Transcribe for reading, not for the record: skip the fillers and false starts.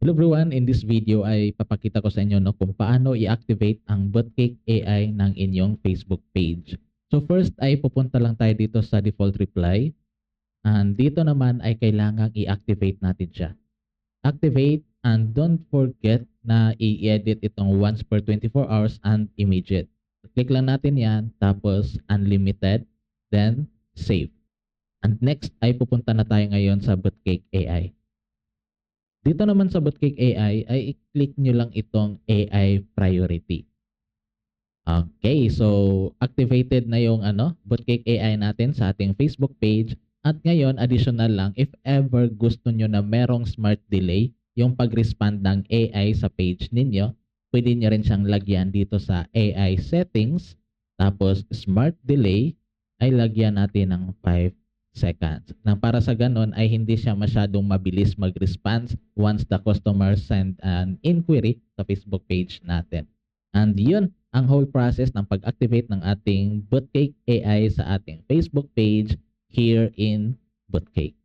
Hello everyone, in this video ay papakita ko sa inyo kung paano i-activate ang Botcake AI ng inyong Facebook page. So first ay pupunta lang tayo dito sa default reply. And dito naman ay kailangang i-activate natin siya. Activate and don't forget na i-edit itong once per 24 hours and immediate. Click lang natin yan, tapos unlimited, then save. And next ay pupunta na tayo ngayon sa Botcake AI. Dito naman sa Botcake AI ay i-click nyo lang itong AI priority. Okay, so activated na yung Botcake AI natin sa ating Facebook page. At ngayon, additional lang, if ever gusto nyo na merong smart delay, yung pag-respond ng AI sa page ninyo, pwede nyo rin siyang lagyan dito sa AI settings. Tapos smart delay ay lagyan natin ng 5 seconds. Nang para sa ganun ay hindi siya masyadong mabilis mag-response once the customer send an inquiry sa Facebook page natin. And yun ang whole process ng pag-activate ng ating Botcake AI sa ating Facebook page here in Botcake.